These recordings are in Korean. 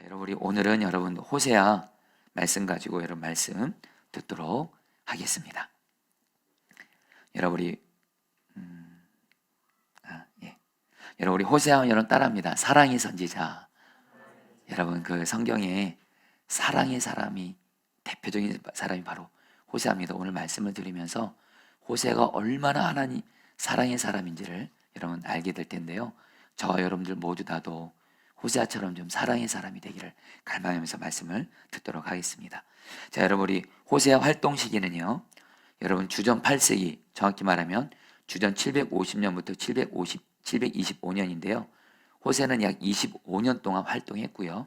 여러분 우리 오늘은 여러분 호세아 말씀 가지고 여러분 말씀 듣도록 하겠습니다. 여러분 우리 예. 여러분 우리 호세아 여러분 따라합니다. 사랑의 선지자. 여러분 그 성경에 사랑의 사람이 대표적인 사람이 바로 호세아입니다. 오늘 말씀을 드리면서 호세아가 얼마나 하나님 사랑의 사람인지를 여러분 알게 될 텐데요. 저와 여러분들 모두 다도 호세아처럼 좀 사랑의 사람이 되기를 갈망하면서 말씀을 듣도록 하겠습니다. 자, 여러분 우리 호세아 활동 시기는요. 여러분 주전 8세기, 정확히 말하면 주전 750년부터 725년인데요. 호세아는 약 25년 동안 활동했고요.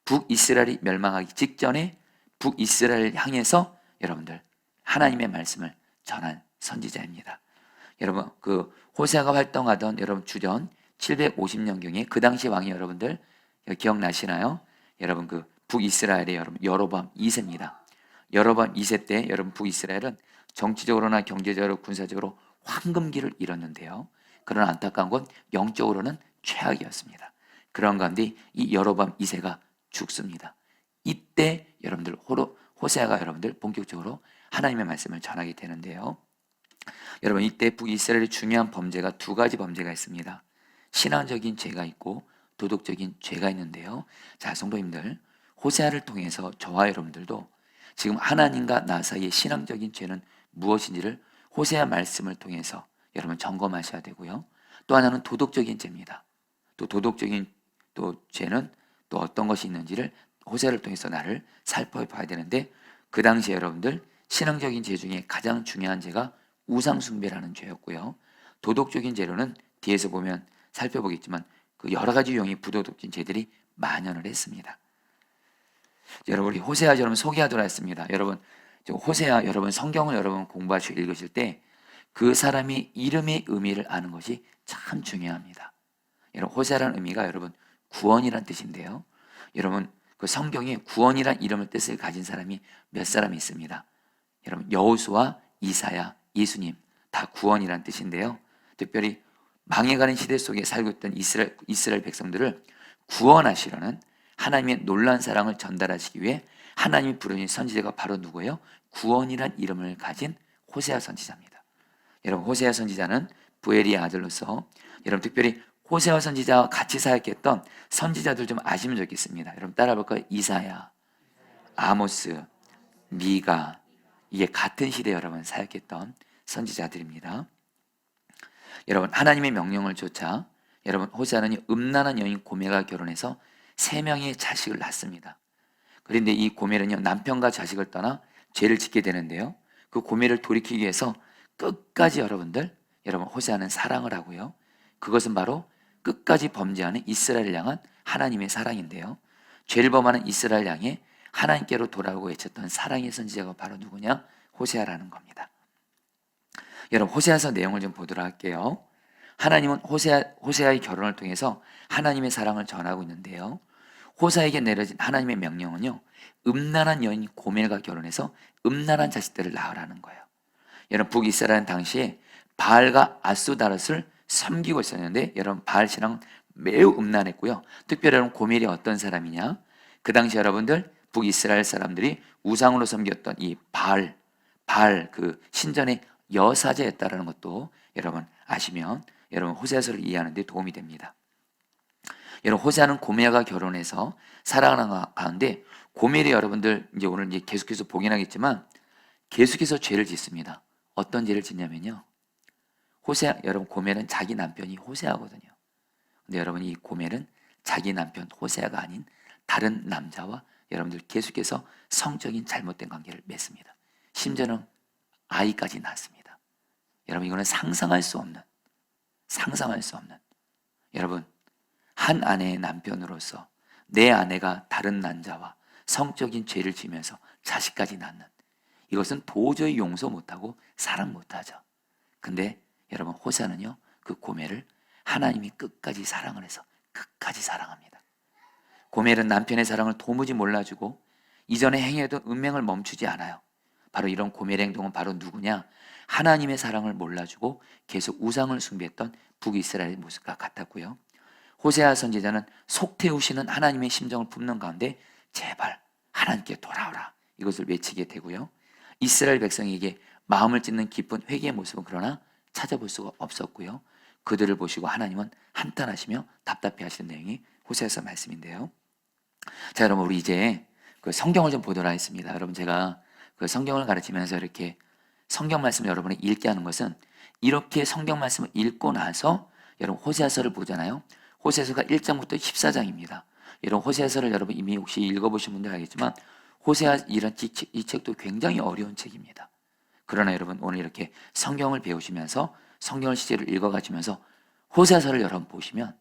북이스라엘이 멸망하기 직전에 북이스라엘을 향해서 여러분들 하나님의 말씀을 전한 선지자입니다. 여러분 그 호세아가 활동하던 여러분 주전 750년경에 그 당시 왕이 여러분들 기억나시나요? 여러분 그 북이스라엘의 여러분 여로보암 2세입니다. 여로보암 2세 때 여러분 북이스라엘은 정치적으로나 경제적으로 군사적으로 황금기를 잃었는데요. 그러나 안타까운 건 영적으로는 최악이었습니다. 그런 가운데 이 여로보암 2세가 죽습니다. 이때 여러분들 호세아가 여러분들 본격적으로 하나님의 말씀을 전하게 되는데요. 여러분 이때 북이스라엘의 중요한 범죄가 두 가지 범죄가 있습니다. 신앙적인 죄가 있고 도덕적인 죄가 있는데요. 자, 성도님들 호세아를 통해서 저와 여러분들도 지금 하나님과 나 사이의 신앙적인 죄는 무엇인지를 호세아 말씀을 통해서 여러분 점검하셔야 되고요. 또 하나는 도덕적인 죄입니다. 또 도덕적인 또 죄는 또 어떤 것이 있는지를 호세아를 통해서 나를 살펴봐야 되는데 그 당시에 여러분들 신앙적인 죄 중에 가장 중요한 죄가 우상숭배라는 죄였고요. 도덕적인 죄로는 뒤에서 보면 살펴보겠지만 그 여러 가지 유형의 부도덕진 죄들이 만연을 했습니다. 여러분 우리 호세아 여러분 소개하도록 했습니다. 여러분 호세아 여러분 성경을 여러분 공부하시고 읽으실 때 그 사람이 이름의 의미를 아는 것이 참 중요합니다. 여러분 호세아라는 의미가 여러분 구원이란 뜻인데요. 여러분 그 성경에 구원이란 이름을 뜻을 가진 사람이 몇 사람이 있습니다. 여러분 여호수아, 이사야, 예수님 다 구원이란 뜻인데요. 특별히 망해가는 시대 속에 살고 있던 이스라엘 백성들을 구원하시려는 하나님의 놀라운 사랑을 전달하시기 위해 하나님이 부르신 선지자가 바로 누구예요? 구원이란 이름을 가진 호세아 선지자입니다. 여러분 호세아 선지자는 부엘리의 아들로서 여러분 특별히 호세아 선지자와 같이 사역했던 선지자들 좀 아시면 좋겠습니다. 여러분 따라 볼까요? 이사야, 아모스, 미가 이게 같은 시대에 여러분 사역했던 선지자들입니다. 여러분 하나님의 명령을 쫓아 여러분 호세아는 음란한 여인 고멜과 결혼해서 3명의 자식을 낳습니다. 그런데 이 고멜은요 남편과 자식을 떠나 죄를 짓게 되는데요. 그 고멜을 돌이키기 위해서 끝까지 여러분 호세아는 사랑을 하고요. 그것은 바로 끝까지 범죄하는 이스라엘을 향한 하나님의 사랑인데요. 죄를 범하는 이스라엘 향해 하나님께로 돌아오고 외쳤던 사랑의 선지자가 바로 누구냐? 호세아라는 겁니다. 여러분 호세아서 내용을 좀 보도록 할게요. 하나님은 호세아의 결혼을 통해서 하나님의 사랑을 전하고 있는데요. 호세아에게 내려진 하나님의 명령은요. 음란한 여인 고멜과 결혼해서 음란한 자식들을 낳으라는 거예요. 여러분 북이스라엘은 당시에 바알과 아스다롯을 섬기고 있었는데 여러분 바알 신앙은 매우 음란했고요. 특별히 여러분 고멜이 어떤 사람이냐? 그 당시 여러분들 북이스라엘 사람들이 우상으로 섬겼던 이 바알 그 신전의 여사제였다라는 것도 여러분 아시면 여러분 호세아서를 이해하는 데 도움이 됩니다. 여러분 호세아는 고멜과 결혼해서 살아가는 가운데 고멜이 여러분들 이제 오늘 이제 계속해서 보긴 하겠지만 계속해서 죄를 짓습니다. 어떤 죄를 짓냐면요. 호세아 여러분 고멜은 자기 남편이 호세아거든요. 근데 여러분 이 고멜은 자기 남편 호세아가 아닌 다른 남자와 여러분들 계속해서 성적인 잘못된 관계를 맺습니다. 심지어는 아이까지 낳습니다. 여러분 이거는 상상할 수 없는 여러분 한 아내의 남편으로서 내 아내가 다른 남자와 성적인 죄를 지면서 자식까지 낳는 이것은 도저히 용서 못하고 사랑 못하죠. 근데 여러분 호세아는요 그 고멜을 하나님이 끝까지 사랑을 해서 끝까지 사랑합니다. 고멜은 남편의 사랑을 도무지 몰라주고 이전에 행해던 음행을 멈추지 않아요. 바로 이런 고멜의 행동은 바로 누구냐? 하나님의 사랑을 몰라주고 계속 우상을 숭배했던 북이스라엘의 모습과 같았고요. 호세아 선지자는 속 태우시는 하나님의 심정을 품는 가운데 제발 하나님께 돌아오라 이것을 외치게 되고요. 이스라엘 백성에게 마음을 찢는 깊은 회개의 모습은 그러나 찾아볼 수가 없었고요. 그들을 보시고 하나님은 한탄하시며 답답해하시는 내용이 호세아서 말씀인데요. 자, 여러분 우리 이제 그 성경을 좀 보도록 하겠습니다. 여러분 제가 그 성경을 가르치면서 이렇게 성경 말씀을 여러분이 읽게 하는 것은 이렇게 성경 말씀을 읽고 나서 여러분 호세아서를 보잖아요. 호세아서가 1장부터 14장입니다. 여러분 호세아서를 여러분 이미 혹시 읽어보신 분들 알겠지만 호세아 이 책도 굉장히 어려운 책입니다. 그러나 여러분 오늘 이렇게 성경을 배우시면서 성경을 실제로 읽어가시면서 호세아서를 여러분 보시면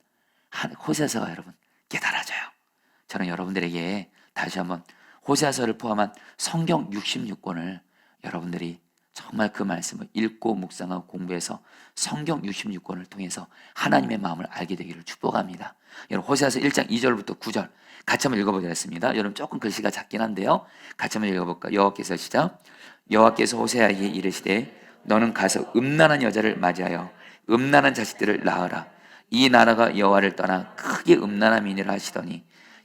호세아서가 여러분 깨달아져요. 저는 여러분들에게 다시 한번 호세아서를 포함한 성경 66권을 여러분들이 정말 그 말씀을 읽고 묵상하고 공부해서 성경 66권을 통해서 하나님의 마음을 알게 되기를 축복합니다. 여러분 호세아서 1장 2절부터 9절 같이 한번 읽어보겠습니다. 여러분 조금 글씨가 작긴 한데요. 같이 한번 읽어볼까요? 여호와께서 시작. 여호와께서 호세아에게 이르시되 너는 가서 음란한 여자를 맞이하여 음란한 자식들을 낳으라. 이 나라가 여호와를 떠나 크게 음란함이니라 하시더니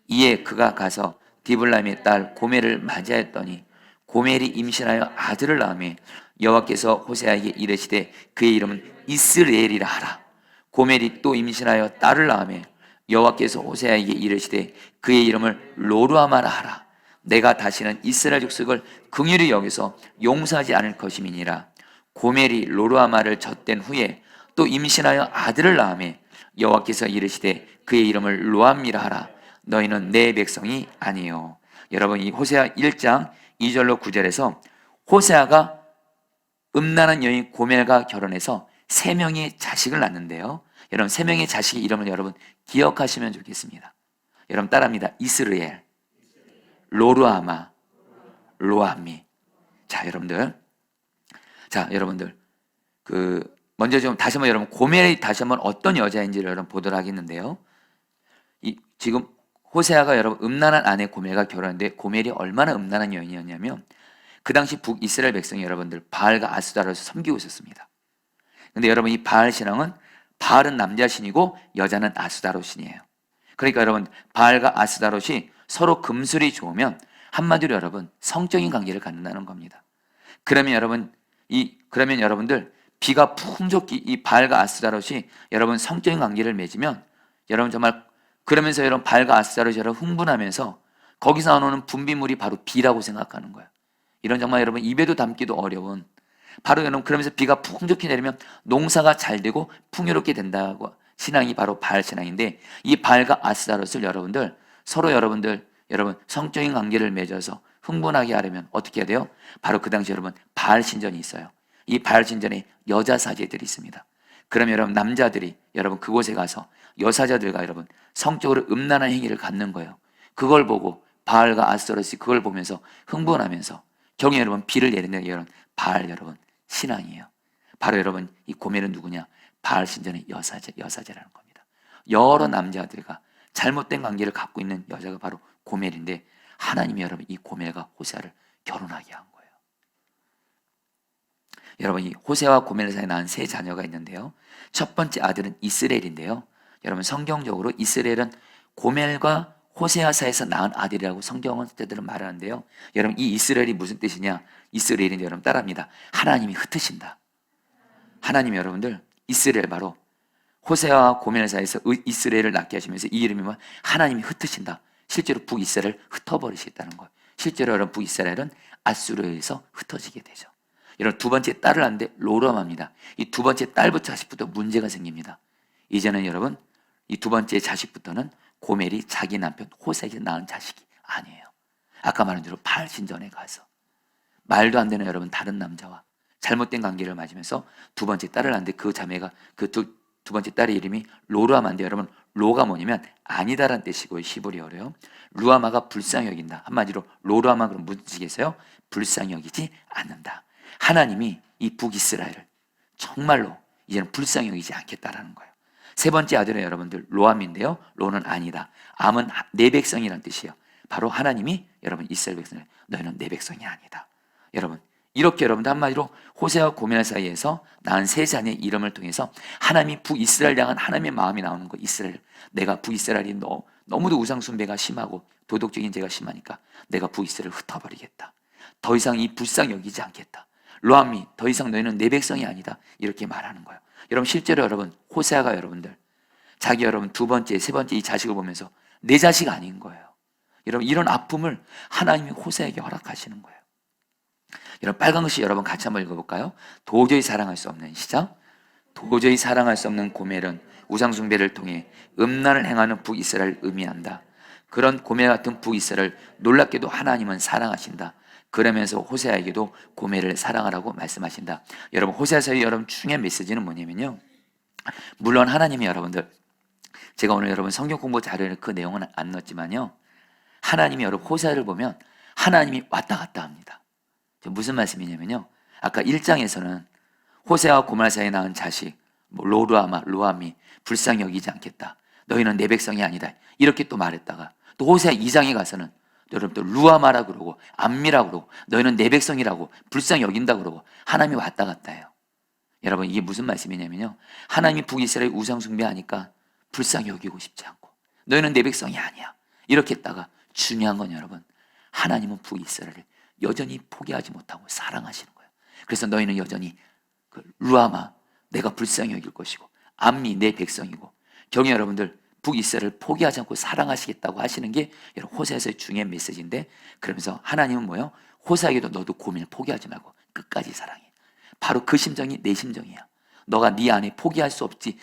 이에 그가 가서 디블라임의 딸 고멜을 맞이하였더니 고멜이 임신하여 아들을 낳으며 여호와께서 호세아에게 이르시되 그의 이름은 이스라엘이라 하라. 고멜이 또 임신하여 딸을 낳으며 여호와께서 호세아에게 이르시되 그의 이름을 로루아마라 하라. 내가 다시는 이스라엘 족속을 긍휼히 여기서 용서하지 않을 것임이니라. 고멜이 로루아마를 젖된 후에 또 임신하여 아들을 낳으며 여호와께서 이르시되 그의 이름을 로암미라 하라. 너희는 내 백성이 아니요. 여러분 이 호세아 1장 2절로 9절에서 호세아가 음란한 여인 고멜과 결혼해서 3명의 자식을 낳는데요. 여러분 3명의 자식의 이름을 여러분 기억하시면 좋겠습니다. 여러분 따라합니다. 이스라엘, 로루아마, 로암미. 자, 여러분들 먼저 좀 다시 한번 여러분 고멜이 다시 한번 어떤 여자인지를 여러분 보도록 하겠는데요. 지금 호세아가 여러분 음란한 아내 고멜과 결혼했는데 고멜이 얼마나 음란한 여인이었냐면 그 당시 북이스라엘 백성이 여러분들 바알과 아스타롯을 섬기고 있었습니다. 근데 여러분 이 바알 신앙은 바알은 남자 신이고 여자는 아스타롯 신이에요. 그러니까 여러분 바알과 아스타롯이 서로 금술이 좋으면 한마디로 여러분 성적인 관계를 갖는다는 겁니다. 그러면 여러분들 비가 풍족히 이 바알과 아스타롯이 여러분 성적인 관계를 맺으면 여러분 정말 그러면서 여러분 바알과 아스타롯이 여러분 흥분하면서 거기서 나오는 분비물이 바로 비라고 생각하는 거예요. 이런 정말 여러분 입에도 담기도 어려운 바로 여러분 그러면서 비가 풍족히 내리면 농사가 잘 되고 풍요롭게 된다고 신앙이 바로 바알 신앙인데 이 바알과 아스타롯을 여러분 성적인 관계를 맺어서 흥분하게 하려면 어떻게 해야 돼요? 바로 그 당시 여러분 바알 신전이 있어요. 이 바알 신전에 여자 사제들이 있습니다. 그러면 여러분 남자들이 여러분 그곳에 가서 여사자들과 여러분 성적으로 음란한 행위를 갖는 거예요. 그걸 보고 바알과 아스타롯이 그걸 보면서 흥분하면서 경에 여러분 비를 내리는 여러분 바알 여러분 신앙이에요. 바로 여러분 이 고멜은 누구냐? 바알 신전의 여사제라는 겁니다. 여러 남자들과 잘못된 관계를 갖고 있는 여자가 바로 고멜인데 하나님이 여러분 이 고멜과 호세아를 결혼하게 한 거예요. 여러분 이 호세아와 고멜 사이에 낳은 3자녀가 있는데요. 첫 번째 아들은 이스라엘인데요. 여러분 성경적으로 이스라엘은 고멜과 호세아 사이에서 낳은 아들이라고 성경은 때들은 말하는데요. 여러분 이 이스라엘이 무슨 뜻이냐? 이스라엘인데 여러분 따라합니다. 하나님이 흩으신다. 하나님이 여러분들 이스라엘 바로 호세아와 고멜 사이에서 이스라엘을 낳게 하시면서 이 이름이 뭐 하나님이 흩으신다. 실제로 북이스라엘을 흩어버리시겠다는 거예요. 실제로 여러분 북이스라엘은 아수르에서 흩어지게 되죠. 여러분 두 번째 딸을 낳는데 로람합니다. 이 두 번째 딸부터 자식부터 문제가 생깁니다. 이제는 여러분 이 두 번째 자식부터는 고멜이 자기 남편 호세아에게 낳은 자식이 아니에요. 아까 말한 대로 바알 신전에 가서 말도 안 되는 여러분 다른 남자와 잘못된 관계를 맺으면서 두 번째 딸을 낳는데 그 자매가 두 번째 딸의 이름이 로루아마인데 여러분 로가 뭐냐면 아니다라는 뜻이고요. 히브리어로요. 루아마가 불쌍히 여긴다. 한마디로 로루아마 그럼 무슨 뜻이겠어요? 불쌍히 여기지 않는다. 하나님이 이 북이스라엘을 정말로 이제는 불쌍히 여기지 않겠다라는 거예요. 세 번째 아들은 여러분들 로암인데요. 로는 아니다. 암은 내 백성이라는 뜻이에요. 바로 하나님이 여러분 이스라엘 백성을 너희는 내 백성이 아니다. 여러분 이렇게 여러분들 한마디로 호세아와 고멜 사이에서 낳은 세 자녀의 이름을 통해서 하나님이 북이스라엘 향한 하나님의 마음이 나오는 거. 이스라엘, 내가 북이스라엘이 너무도 우상 숭배가 심하고 도덕적인 죄가 심하니까 내가 북이스라엘을 흩어버리겠다. 더 이상 이 불쌍히 여기지 않겠다. 로암미, 더 이상 너희는 내 백성이 아니다. 이렇게 말하는 거예요. 여러분 실제로 여러분 호세아가 여러분들 자기 여러분 두 번째, 세 번째 이 자식을 보면서 내 자식 아닌 거예요. 여러분 이런 아픔을 하나님이 호세아에게 허락하시는 거예요. 여러분 빨간 글씨 여러분 같이 한번 읽어볼까요? 도저히 사랑할 수 없는 시작. 도저히 사랑할 수 없는 고멜은 우상 숭배를 통해 음란을 행하는 북이스라엘을 의미한다. 그런 고멜 같은 북이스라엘을 놀랍게도 하나님은 사랑하신다. 그러면서 호세아에게도 고멜을 사랑하라고 말씀하신다. 여러분 호세아서의 여러분 중요한 메시지는 뭐냐면요, 물론 하나님이 여러분들, 제가 오늘 여러분 성경 공부 자료에 그 내용은 안 넣었지만요, 하나님이 여러분 호세아를 보면 하나님이 왔다 갔다 합니다. 무슨 말씀이냐면요, 아까 1장에서는 호세아와 고멜 사이에 낳은 자식 로루아마, 로암이 불쌍히 여기지 않겠다. 너희는 내 백성이 아니다. 이렇게 또 말했다가 또 호세아 2장에 가서는 여러분들 루아마라 그러고 암미라 그러고 너희는 내 백성이라고 불쌍히 여긴다 그러고 하나님이 왔다 갔다 해요. 여러분 이게 무슨 말씀이냐면요, 하나님이 북이스라엘 우상 숭배하니까 불쌍히 여기고 싶지 않고 너희는 내 백성이 아니야 이렇게 했다가, 중요한 건 여러분 하나님은 북이스라엘을 여전히 포기하지 못하고 사랑하시는 거예요. 그래서 너희는 여전히 루아마 내가 불쌍히 여길 것이고 암미 내 백성이고, 경희 여러분들 북이스라엘을 포기하지 않고 사랑하시겠다고 하시는 게 여러분 호세아서의 중요한 메시지인데, 그러면서 하나님은 뭐예요? 호세아에게도 너도 고민을 포기하지 말고 끝까지 사랑해. 바로 그 심정이 내 심정이야. 너가 네 안에 포기할 수 없지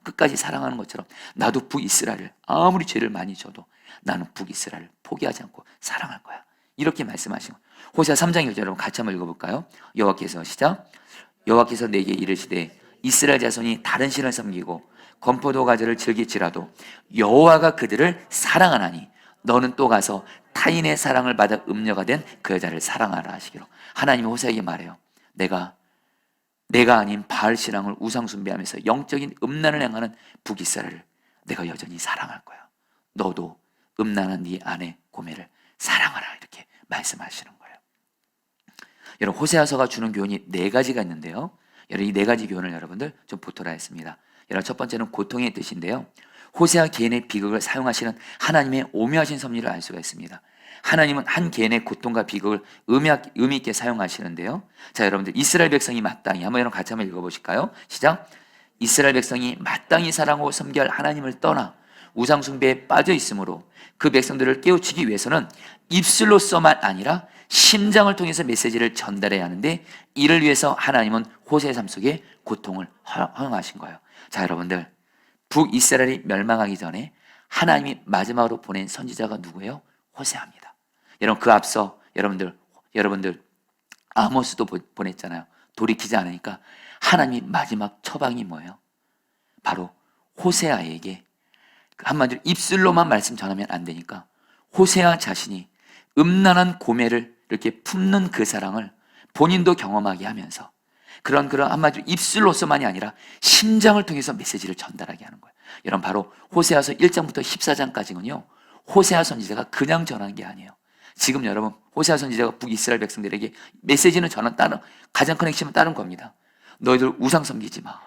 끝까지 사랑하는 것처럼 나도 북이스라엘을 아무리 죄를 많이 져도 나는 북이스라엘을 포기하지 않고 사랑할 거야. 이렇게 말씀하신 거예요. 호세아 3장 1절 여러분 같이 한번 읽어볼까요? 여호와께서 시작. 여호와께서 내게 이르시되 이스라엘 자손이 다른 신을 섬기고 건포도 과자를 즐길지라도 여호와가 그들을 사랑하나니 너는 또 가서 타인의 사랑을 받아 음녀가 된 그 여자를 사랑하라 하시기로. 하나님이 호세아에게 말해요. 내가 아닌 바알 신앙을 우상 숭배하면서 영적인 음란을 행하는 북이스라엘을 내가 여전히 사랑할 거야. 너도 음란한 네 아내 고멜을 사랑하라 이렇게 말씀하시는 거예요. 여러분 호세아서가 주는 교훈이 네 가지가 있는데요, 여러분 이 네 가지 교훈을 여러분들 좀 보토록 하겠습니다. 여러분 첫 번째는 고통의 뜻인데요, 호세아 개인의 비극을 사용하시는 하나님의 오묘하신 섭리를 알 수가 있습니다. 하나님은 한 개인의 고통과 비극을 의미 있게 사용하시는데요, 자 여러분들 이스라엘 백성이 마땅히 한번 여러분 같이 한번 읽어보실까요? 시작. 이스라엘 백성이 마땅히 사랑하고 섬겨야 할 하나님을 떠나 우상 숭배에 빠져 있으므로 그 백성들을 깨우치기 위해서는 입술로서만 아니라 심장을 통해서 메시지를 전달해야 하는데, 이를 위해서 하나님은 호세아의 삶 속에 고통을 허용하신 거예요. 자 여러분들 북이스라엘이 멸망하기 전에 하나님이 마지막으로 보낸 선지자가 누구예요? 호세아입니다. 여러분 그 앞서 여러분들 아모스도 보냈잖아요. 돌이키지 않으니까 하나님이 마지막 처방이 뭐예요? 바로 호세아에게 한마디로 입술로만 말씀 전하면 안 되니까 호세아 자신이 음란한 고멜을 이렇게 품는 그 사랑을 본인도 경험하게 하면서 그런 한마디로 입술로서만이 아니라 심장을 통해서 메시지를 전달하게 하는 거예요. 여러분 바로 호세아서 1장부터 14장까지는요 호세아 선지자가 그냥 전한 게 아니에요. 지금 여러분 호세아 선지자가 북이스라엘 백성들에게 메시지는 전한 가장 큰 핵심은 다른 겁니다. 너희들 우상 섬기지 마.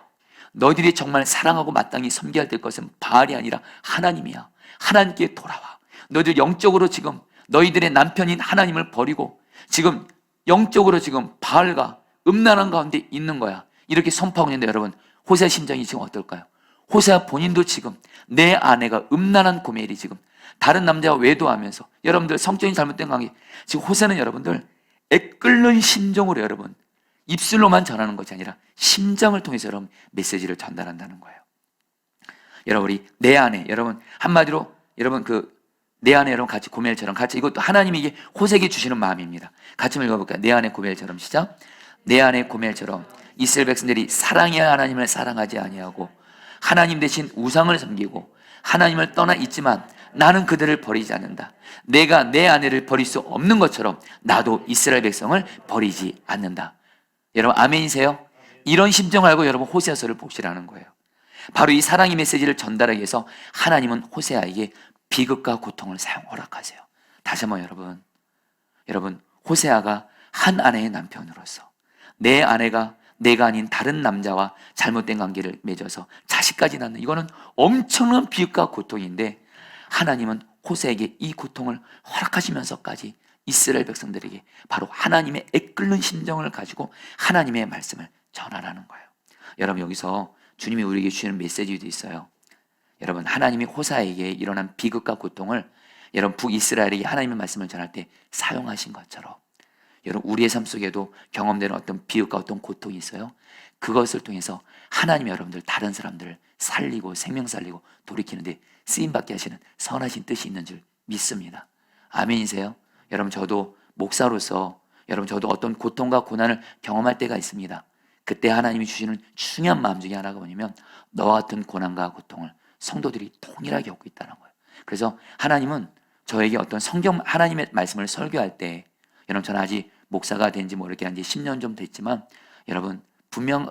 너희들이 정말 사랑하고 마땅히 섬겨야 될 것은 바알이 아니라 하나님이야. 하나님께 돌아와. 너희들 영적으로 지금 너희들의 남편인 하나님을 버리고 지금 영적으로 지금 바알과 음란한 가운데 있는 거야. 이렇게 선포하고 있는데 여러분 호세아 심정이 지금 어떨까요? 호세아 본인도 지금 내 아내가 음란한 고멜이 지금 다른 남자와 외도하면서 여러분들 성적인 잘못된 관계, 지금 호세아는 여러분들 애끓는 심정으로 여러분 입술로만 전하는 것이 아니라 심장을 통해서 여러분 메시지를 전달한다는 거예요. 여러분 우리 내 안에 여러분 한마디로 여러분 내 안에 여러분 같이 고멜처럼 같이, 이것도 하나님이 이게 호세에게 주시는 마음입니다. 같이 한번 읽어볼까요? 내 안에 고멜처럼 시작. 내 안에 고멜처럼 이스라엘 백성들이 사랑해야 하나님을 사랑하지 아니하고 하나님 대신 우상을 섬기고 하나님을 떠나 있지만 나는 그들을 버리지 않는다. 내가 내 아내를 버릴 수 없는 것처럼 나도 이스라엘 백성을 버리지 않는다. 여러분 아멘이세요? 이런 심정을 알고 여러분 호세아서를 보시라는 거예요. 바로 이 사랑의 메시지를 전달하기 위해서 하나님은 호세아에게 비극과 고통을 허락하세요. 다시 한번 여러분 호세아가 한 아내의 남편으로서 내 아내가 내가 아닌 다른 남자와 잘못된 관계를 맺어서 자식까지 낳는, 이거는 엄청난 비극과 고통인데 하나님은 호세에게 이 고통을 허락하시면서까지 이스라엘 백성들에게 바로 하나님의 애끓는 심정을 가지고 하나님의 말씀을 전하라는 거예요. 여러분, 여기서 주님이 우리에게 주시는 메시지도 있어요. 여러분, 하나님이 호사에게 일어난 비극과 고통을 여러분 북이스라엘에게 하나님의 말씀을 전할 때 사용하신 것처럼 여러분 우리의 삶 속에도 경험되는 어떤 비극과 어떤 고통이 있어요. 그것을 통해서 하나님이 여러분들 다른 사람들을 살리고 생명 살리고 돌이키는데 쓰임받게 하시는 선하신 뜻이 있는 줄 믿습니다. 아멘이세요? 여러분, 저도 목사로서 여러분 저도 어떤 고통과 고난을 경험할 때가 있습니다. 그때 하나님이 주시는 중요한 마음 중에 하나가 뭐냐면 너와 같은 고난과 고통을 성도들이 동일하게 겪고 있다는 거예요. 그래서 하나님은 저에게 어떤 성경 하나님의 말씀을 설교할 때, 여러분 저는 아직 목사가 된 지 뭐 이렇게 한 지 10년 좀 됐지만 여러분 분명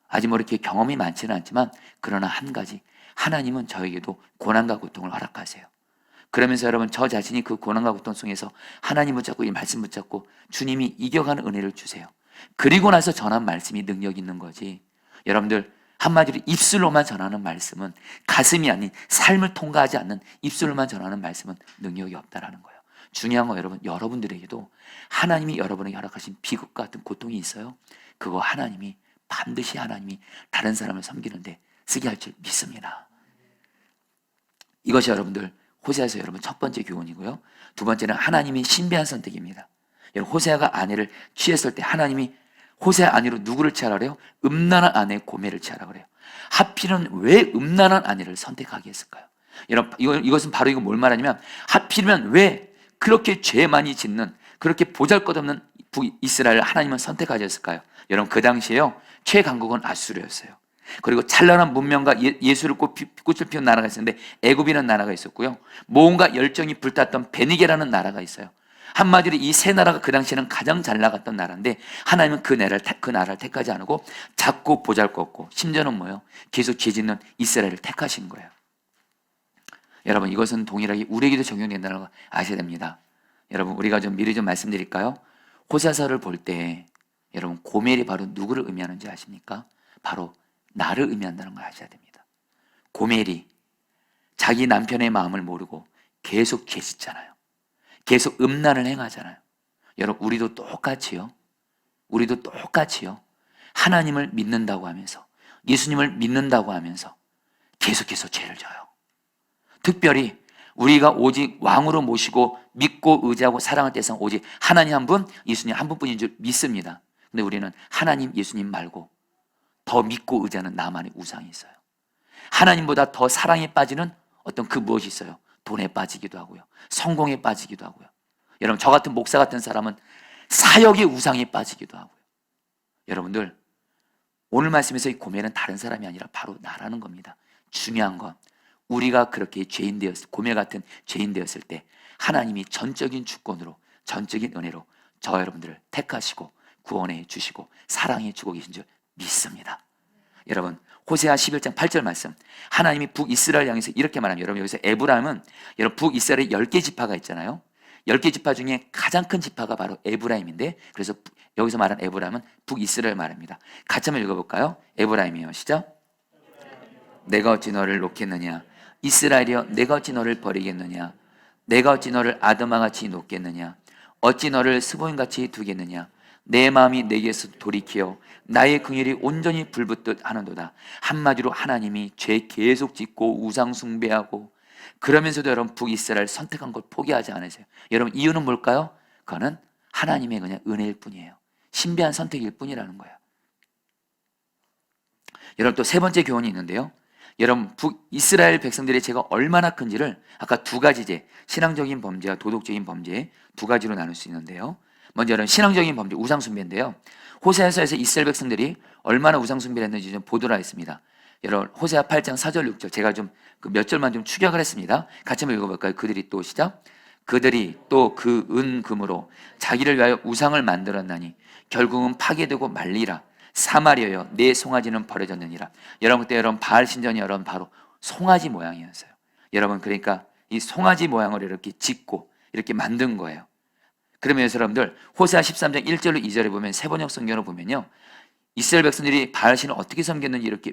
아직 뭐 이렇게 경험이 많지는 않지만 그러나 한 가지, 하나님은 저에게도 고난과 고통을 허락하세요. 그러면서 여러분 저 자신이 그 고난과 고통 속에서 하나님 붙잡고 이 말씀 붙잡고 주님이 이겨가는 은혜를 주세요. 그리고 나서 전한 말씀이 능력 있는 거지, 여러분들 한마디로 입술로만 전하는 말씀은, 가슴이 아닌 삶을 통과하지 않는 입술로만 전하는 말씀은 능력이 없다라는 거예요. 중요한 건 여러분, 여러분들에게도 하나님이 여러분에게 허락하신 비극과 같은 고통이 있어요. 그거 하나님이 반드시 하나님이 다른 사람을 섬기는데 쓰게 할 줄 믿습니다. 이것이 여러분들 호세아서 여러분 첫 번째 교훈이고요. 두 번째는 하나님이 신비한 선택입니다. 여러분 호세아가 아내를 취했을 때 하나님이 호세아 아내로 누구를 취하라 그래요? 음란한 아내 고멜을 취하라 그래요. 하필은 왜 음란한 아내를 선택하게 했을까요? 여러분 이것은 바로 이거 뭘 말하냐면, 하필이면 왜 그렇게 죄 많이 짓는 그렇게 보잘것없는 북이스라엘을 하나님은 선택하셨을까요? 여러분 그 당시에요 최강국은 아수르였어요. 그리고 찬란한 문명과 예술을 꽃을 피운 나라가 있었는데 애굽이라는 나라가 있었고요. 모험과 열정이 불탔던 베니게라는 나라가 있어요. 한마디로 이 세 나라가 그 당시에는 가장 잘 나갔던 나라인데 하나님은 그 나라를 택하지 않고 작고 보잘것없고 심지어는 뭐예요? 계속 죄 짓는 이스라엘을 택하신 거예요. 여러분 이것은 동일하게 우리에게도 적용된다는 거 아셔야 됩니다. 여러분 우리가 좀 미리 좀 말씀드릴까요? 호세아서를 볼 때 여러분 고멜이 바로 누구를 의미하는지 아십니까? 바로 나를 의미한다는 걸 아셔야 됩니다. 고멜이 자기 남편의 마음을 모르고 계속 죄 짓잖아요. 계속 음란을 행하잖아요. 여러분 우리도 똑같이요. 하나님을 믿는다고 하면서 예수님을 믿는다고 하면서 계속해서 죄를 져요. 특별히 우리가 오직 왕으로 모시고 믿고 의지하고 사랑할 대상 오직 하나님 한 분, 예수님 한 분뿐인 줄 믿습니다. 근데 우리는 하나님, 예수님 말고 더 믿고 의지하는 나만의 우상이 있어요. 하나님보다 더 사랑에 빠지는 어떤 그 무엇이 있어요. 돈에 빠지기도 하고요. 성공에 빠지기도 하고요. 여러분 저 같은 목사 같은 사람은 사역의 우상에 빠지기도 하고요. 여러분들 오늘 말씀에서 이 고멜은 다른 사람이 아니라 바로 나라는 겁니다. 중요한 건 우리가 그렇게 고멜 같은 죄인 되었을 때 하나님이 전적인 주권으로 전적인 은혜로 저 여러분들을 택하시고 구원해 주시고 사랑해 주고 계신 줄 믿습니다. 여러분 호세아 11장 8절 말씀, 하나님이 북이스라엘 향해서 이렇게 말합니다. 여러분 여기서 에브라임은 여러분 북이스라엘의 10개 지파가 있잖아요. 10개 지파 중에 가장 큰 지파가 바로 에브라임인데, 그래서 여기서 말한 에브라임은 북이스라엘 말입니다. 같이 한번 읽어볼까요? 에브라임이요, 시작. 내가 어찌 너를 놓겠느냐? 이스라엘이여 내가 어찌 너를 버리겠느냐? 내가 어찌 너를 아드마같이 놓겠느냐? 어찌 너를 스보임같이 두겠느냐? 내 마음이 내게서 돌이키어 나의 긍휼이 온전히 불붙듯 하는도다. 한마디로 하나님이 죄 계속 짓고 우상 숭배하고 그러면서도 여러분 북이스라엘 선택한 걸 포기하지 않으세요. 여러분 이유는 뭘까요? 그거는 하나님의 그냥 은혜일 뿐이에요. 신비한 선택일 뿐이라는 거예요. 여러분 또 세 번째 교훈이 있는데요. 여러분 북이스라엘 백성들의 죄가 얼마나 큰지를 아까 두 가지 죄, 신앙적인 범죄와 도덕적인 범죄 두 가지로 나눌 수 있는데요. 먼저 여러분 신앙적인 범죄, 우상 숭배인데요. 호세아서에서 이스라엘 백성들이 얼마나 우상 숭배를 했는지 좀 보도록 하겠습니다. 여러분 호세아 8장 4절 6절 제가 좀 그 몇 절만 좀 축약을 했습니다. 같이 한번 읽어볼까요? 그들이 또 시작. 그들이 또 그 금으로 자기를 위하여 우상을 만들었나니 결국은 파괴되고 말리라. 사마리아여 내 송아지는 버려졌느니라. 여러분 그때 여러분 바알 신전이 여러분 바로 송아지 모양이었어요. 여러분 그러니까 이 송아지 모양을 이렇게 짓고 이렇게 만든 거예요. 그러면 여러분들 호세아 13장 1절로 2절에 보면 세번역 성경을 보면요, 이스라엘 백성들이 바알신을 어떻게 섬겼는지 이렇게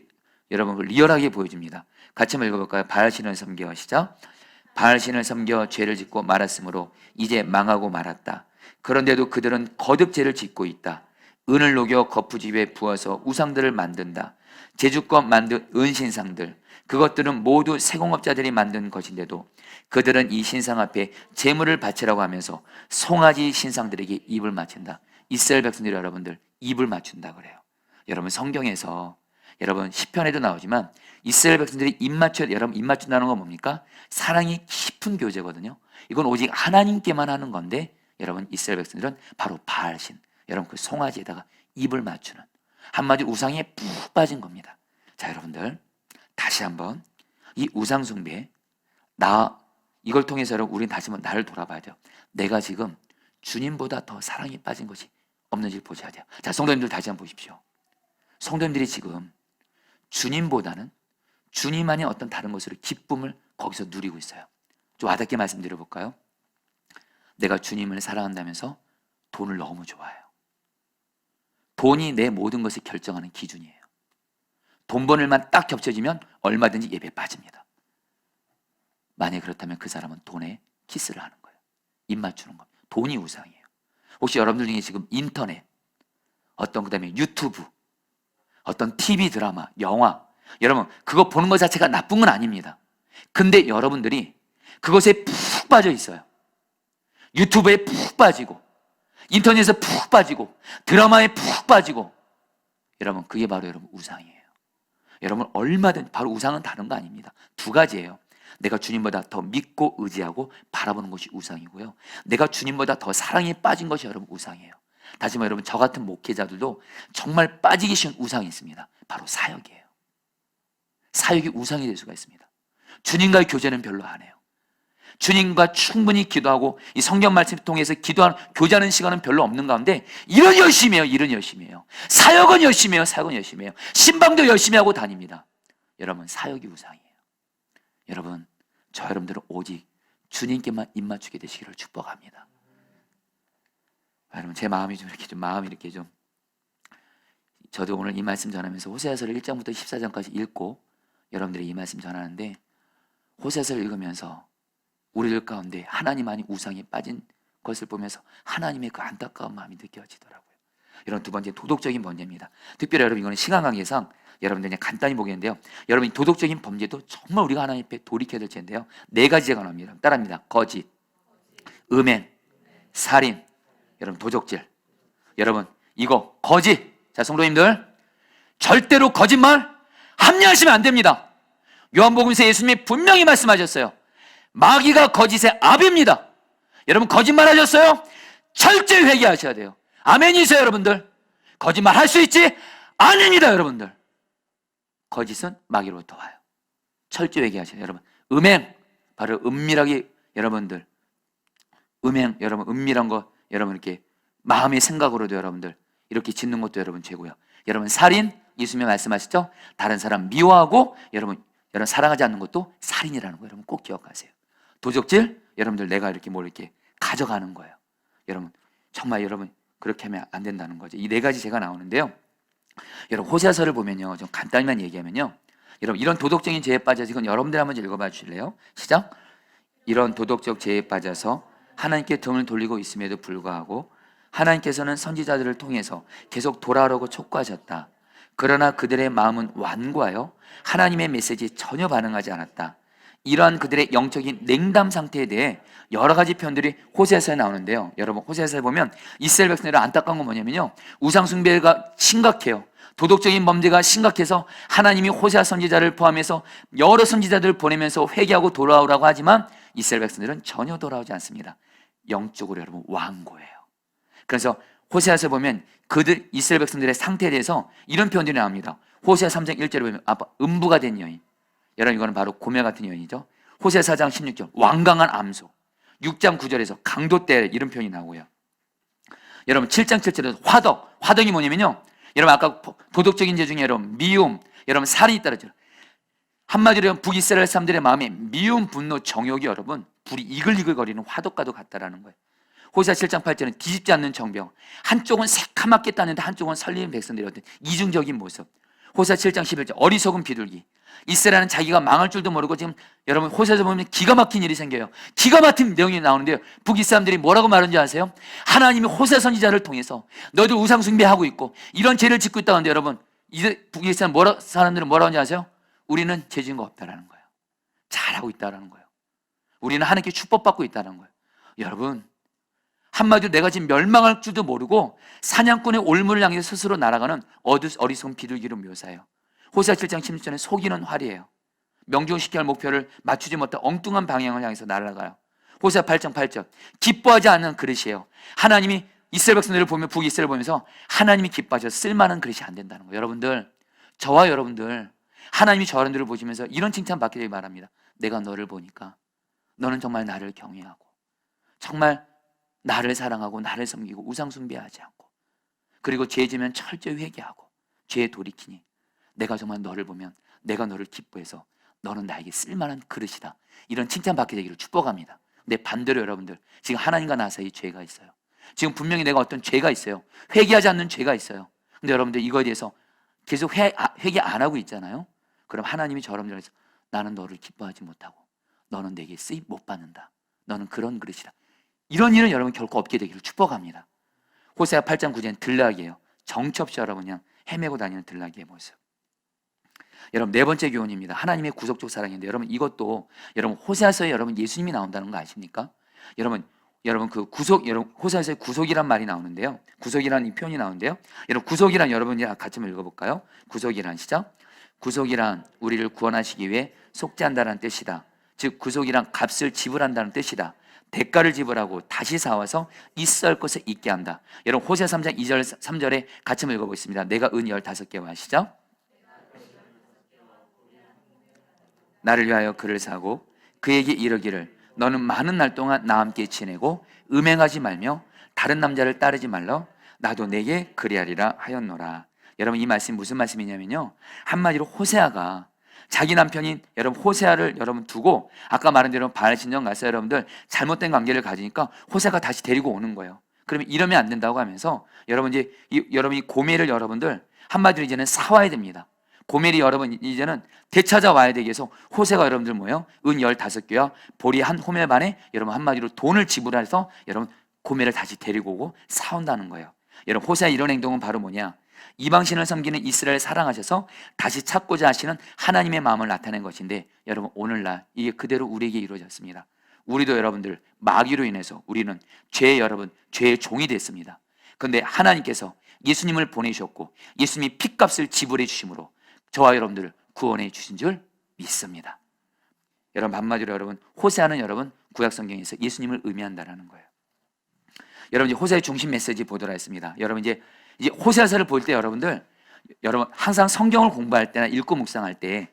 여러분 리얼하게 보여줍니다. 같이 한번 읽어볼까요? 바알신을 섬겨. 시작. 바알신을 섬겨 죄를 짓고 말았으므로 이제 망하고 말았다. 그런데도 그들은 거듭 죄를 짓고 있다. 은을 녹여 거푸집에 부어서 우상들을 만든다. 제주껏 만든 은신상들, 그것들은 모두 세공업자들이 만든 것인데도 그들은 이 신상 앞에 제물을 바치라고 하면서 송아지 신상들에게 입을 맞춘다. 이스라엘 백성들이 여러분들 입을 맞춘다 그래요. 여러분 성경에서 여러분 시편에도 나오지만 이스라엘 백성들이 여러분 입 맞춘다는 건 뭡니까? 사랑이 깊은 교제거든요. 이건 오직 하나님께만 하는 건데 여러분 이스라엘 백성들은 바로 바알신, 여러분 그 송아지에다가 입을 맞추는, 한마디로 우상에 푹 빠진 겁니다. 자, 여러분들 다시 한번 이 우상 숭배, 이걸 통해서 여러분 우리는 다시 한번 나를 돌아봐야 돼요. 내가 지금 주님보다 더 사랑에 빠진 것이 없는지 보셔야 돼요. 자, 성도님들 다시 한번 보십시오. 성도님들이 지금 주님보다는 주님 안에 어떤 다른 것으로 기쁨을 거기서 누리고 있어요. 좀 와닿게 말씀드려볼까요? 내가 주님을 사랑한다면서 돈을 너무 좋아해요. 돈이 내 모든 것을 결정하는 기준이에요. 돈 번 일만 딱 겹쳐지면 얼마든지 예배에 빠집니다. 만약 그렇다면 그 사람은 돈에 키스를 하는 거예요. 입 맞추는 겁니다. 돈이 우상이에요. 혹시 여러분들 중에 지금 인터넷, 그다음에 유튜브, 어떤 TV 드라마, 영화, 여러분 그거 보는 것 자체가 나쁜 건 아닙니다. 근데 여러분들이 그것에 푹 빠져 있어요. 유튜브에 푹 빠지고 인터넷에 푹 빠지고 드라마에 푹 빠지고, 여러분 그게 바로 여러분 우상이에요. 여러분 얼마든 바로 우상은 다른 거 아닙니다. 두 가지예요. 내가 주님보다 더 믿고 의지하고 바라보는 것이 우상이고요, 내가 주님보다 더 사랑에 빠진 것이 여러분 우상이에요. 다시 말해 여러분 저 같은 목회자들도 정말 빠지기 쉬운 우상이 있습니다. 바로 사역이에요. 사역이 우상이 될 수가 있습니다. 주님과의 교제는 별로 안 해요. 주님과 충분히 기도하고 이 성경 말씀을 통해서 교제하는 시간은 별로 없는 가운데 일은 열심히 해요. 일은 열심히 해요. 사역은 열심히 해요. 사역은 열심히 해요. 신방도 열심히 하고 다닙니다. 여러분 사역이 우상이에요. 여러분 저 여러분들은 오직 주님께만 입 맞추게 되시기를 축복합니다. 여러분 제 마음이 좀 저도 오늘 이 말씀 전하면서 호세아서를 1장부터 14장까지 읽고 여러분들이 이 말씀 전하는데, 호세아서를 읽으면서 우리들 가운데 하나님 아닌 우상에 빠진 것을 보면서 하나님의 그 안타까운 마음이 느껴지더라고요. 이런 두 번째 도덕적인 범죄입니다. 특별히 여러분 이거는 시간 관계상 여러분들 그냥 간단히 보겠는데요, 여러분 이 도덕적인 범죄도 정말 우리가 하나님 앞에 돌이켜야 될 텐데요, 네 가지 제가 나옵니다. 따라합니다. 거짓, 음행, 살인, 여러분 도적질. 여러분 이거 거짓. 자, 성도님들 절대로 거짓말 합리하시면 안 됩니다. 요한복음에서 예수님이 분명히 말씀하셨어요. 마귀가 거짓의 아비입니다. 여러분 거짓말 하셨어요? 철저히 회개하셔야 돼요. 아멘이세요 여러분들? 거짓말 할 수 있지? 아닙니다 여러분들. 거짓은 마귀로부터 와요. 철저히 회개하셔야 돼요. 여러분 음행, 바로 은밀하게 여러분들 음행, 여러분 은밀한 거 여러분 이렇게 마음의 생각으로도 여러분들 이렇게 짓는 것도 여러분 죄고요. 여러분 살인, 예수님이 말씀하시죠? 다른 사람 미워하고 여러분 사랑하지 않는 것도 살인이라는 거 여러분 꼭 기억하세요. 도적질, 여러분들 내가 이렇게 뭘 이렇게 가져가는 거예요. 여러분 정말 여러분 그렇게 하면 안 된다는 거죠. 이 네 가지 제가 나오는데요, 여러분 호세아서를 보면요, 좀 간단히만 얘기하면요, 여러분 이런 도덕적인 죄에 빠져서 이건 여러분들 한번 읽어봐 주실래요? 시작. 이런 도덕적 죄에 빠져서 하나님께 등을 돌리고 있음에도 불구하고 하나님께서는 선지자들을 통해서 계속 돌아오라고 촉구하셨다. 그러나 그들의 마음은 완고하여 하나님의 메시지에 전혀 반응하지 않았다. 이러한 그들의 영적인 냉담 상태에 대해 여러 가지 표현들이 호세아서에 나오는데요, 여러분 호세아서에 보면 이스라엘 백성들의 안타까운 건 뭐냐면요, 우상 숭배가 심각해요. 도덕적인 범죄가 심각해서 하나님이 호세아 선지자를 포함해서 여러 선지자들을 보내면서 회개하고 돌아오라고 하지만 이스라엘 백성들은 전혀 돌아오지 않습니다. 영적으로 여러분 완고해요. 그래서 호세아서 보면 이스라엘 백성들의 상태에 대해서 이런 표현들이 나옵니다. 호세아 3장 1절에 보면 음부가 된 여인, 여러분 이거는 바로 고멜 같은 여인이죠. 호세아 4장 16절 완강한 암소, 6장 9절에서 강도떼 이런 표현이 나오고요. 여러분 7장 7절에서 화덕이 뭐냐면요, 여러분 아까 도덕적인 죄 중에 여러분 미움, 여러분 살인이 따르죠. 한마디로 북이스라엘 사람들의 마음에 미움, 분노, 정욕이 여러분 불이 이글이글거리는 화덕과도 같다라는 거예요. 호세아 7장 8절은 뒤집지 않는 정병, 한쪽은 새카맣게 땄는데 한쪽은 설리는 백성들의 어떤 이중적인 모습. 호세아 7장 11절 어리석은 비둘기. 이스라엘은 자기가 망할 줄도 모르고 지금 여러분 호세아에서 보면 기가 막힌 일이 생겨요. 기가 막힌 내용이 나오는데요. 북이 사람들이 뭐라고 말하는지 아세요? 하나님이 호세아 선지자를 통해서 너희들 우상 숭배하고 있고 이런 죄를 짓고 있다고 하는데 여러분 북이 사람들은 뭐라고 하는지 아세요? 우리는 죄 지은 거 없다라는 거예요. 잘하고 있다라는 거예요. 우리는 하나님께 축복받고 있다는 거예요. 여러분 한마디로 내가 지금 멸망할 줄도 모르고 사냥꾼의 올무를 향해 스스로 날아가는 어리석은 비둘기로 묘사해요. 호세아 7장 16절에 속이는 활이에요. 명중시켜야 할 목표를 맞추지 못한 엉뚱한 방향을 향해서 날아가요. 호세아 8장 8절 기뻐하지 않는 그릇이에요. 하나님이 이스라엘 백성들을 보면 북이스라엘 보면서 하나님이 기뻐하셔서 쓸만한 그릇이 안 된다는 거예요. 여러분들 저와 여러분들 하나님이 저 여러분들을 보시면서 이런 칭찬 받게 되길 바랍니다. 내가 너를 보니까 너는 정말 나를 경외하고 정말 나를 사랑하고 나를 섬기고 우상 숭배하지 않고 그리고 죄 지면 철저히 회개하고 죄에 돌이키니 내가 정말 너를 보면 내가 너를 기뻐해서 너는 나에게 쓸만한 그릇이다. 이런 칭찬 받게 되기를 축복합니다. 근데 반대로 여러분들 지금 하나님과 나 사이 죄가 있어요. 지금 분명히 내가 어떤 죄가 있어요. 회개하지 않는 죄가 있어요. 근데 여러분들 이거에 대해서 계속 회개 안 하고 있잖아요. 그럼 하나님이 저 여러분들에서 나는 너를 기뻐하지 못하고 너는 내게 쓰임 못 받는다. 너는 그런 그릇이다. 이런 일은 여러분 결코 없게 되기를 축복합니다. 호세아 8장 9절은 들락이에요. 정처 없이 여러분 그냥 헤매고 다니는 들락이의 모습. 여러분 네 번째 교훈입니다. 하나님의 구속적 사랑인데 여러분 이것도 여러분 호세아서에 여러분 예수님이 나온다는 거 아십니까? 여러분 그 구속 여러분 호세아서에 구속이란 말이 나오는데요. 구속이라는 이 표현이 나오는데요. 여러분 구속이란 여러분이 같이 한번 읽어볼까요? 구속이란 시작. 구속이란 우리를 구원하시기 위해 속죄한다는 뜻이다. 즉 구속이란 값을 지불한다는 뜻이다. 대가를 지불하고 다시 사와서 있을 것을 있게 한다. 여러분 호세아 3장 2절 3절에 같이 한번 읽어보겠습니다. 내가 은 15개와 시작. 나를 위하여 그를 사고 그에게 이르기를 너는 많은 날 동안 나와 함께 지내고 음행하지 말며 다른 남자를 따르지 말라. 나도 내게 그리하리라 하였노라. 여러분 이 말씀이 무슨 말씀이냐면요. 한마디로 호세아가 자기 남편인 여러분 호세아를 여러분 두고 아까 말한 대로 바알 신전 가서 여러분들 잘못된 관계를 가지니까 호세아가 다시 데리고 오는 거예요. 그러면 이러면 안 된다고 하면서 여러분 이제 여러분이 고멜을 여러분들 한마디로 이제는 사와야 됩니다. 고멜이 여러분 이제는 되찾아와야 되기 위해서 호세가 여러분들 뭐예요? 은 15개와 보리 한 호멜 반에 여러분 한마디로 돈을 지불해서 여러분 고멜을 다시 데리고 오고 사온다는 거예요. 여러분 호세의 이런 행동은 바로 뭐냐? 이방신을 섬기는 이스라엘을 사랑하셔서 다시 찾고자 하시는 하나님의 마음을 나타낸 것인데 여러분 오늘날 이게 그대로 우리에게 이루어졌습니다. 우리도 여러분들 마귀로 인해서 우리는 죄의 종이 됐습니다. 그런데 하나님께서 예수님을 보내셨고 예수님이 핏값을 지불해 주심으로 저와 여러분들을 구원해 주신 줄 믿습니다. 여러분 한마디로 여러분 호세아는 여러분 구약 성경에서 예수님을 의미한다라는 거예요. 여러분 이제 호세아의 중심 메시지 보도록 하겠습니다. 여러분 이제 호세아서를 볼 때 여러분 항상 성경을 공부할 때나 읽고 묵상할 때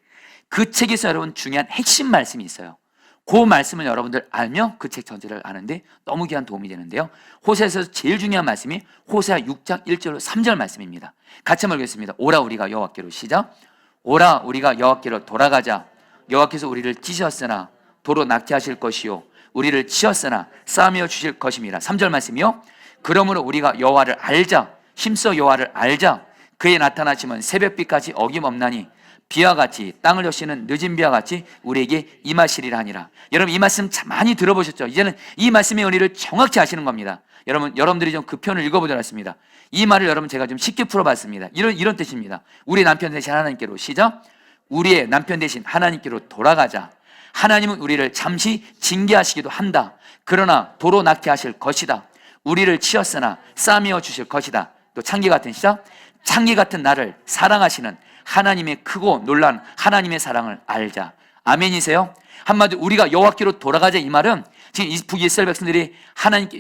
그 책에서 여러분 중요한 핵심 말씀이 있어요. 그 말씀을 여러분들 알면 그 책 전체를 아는데 너무 귀한 도움이 되는데요. 호세아에서 제일 중요한 말씀이 호세아 6장 1절 3절 말씀입니다. 같이 한번 읽겠습니다. 오라 우리가 여호와께로 시작. 오라 우리가 여호와께로 돌아가자. 여호와께서 우리를 찢으셨으나 도로 낫게 하실 것이요 우리를 치었으나 싸매어 주실 것임이라. 3절 말씀이요. 그러므로 우리가 여호와를 알자. 힘써 여호와를 알자. 그의 나타나심은 새벽빛까지 어김없나니 비와 같이 땅을 여시는 늦은 비와 같이 우리에게 임하시리라 하니라. 여러분 이 말씀 참 많이 들어보셨죠? 이제는 이 말씀의 의미를 정확히 아시는 겁니다. 여러분들이 좀 그 편을 읽어보도록 하겠습니다. 이 말을 여러분 제가 좀 쉽게 풀어봤습니다. 이런 뜻입니다. 우리 남편 대신 하나님께로 시작. 우리의 남편 대신 하나님께로 돌아가자. 하나님은 우리를 잠시 징계하시기도 한다. 그러나 도로 낫게 하실 것이다. 우리를 치었으나 싸매어 주실 것이다. 또 창기 같은 시작. 창기 같은 나를 사랑하시는 하나님의 크고 놀란 하나님의 사랑을 알자. 아멘이세요? 한마디로 우리가 여호와께로 돌아가자 이 말은 지금 북이스라엘 백성들이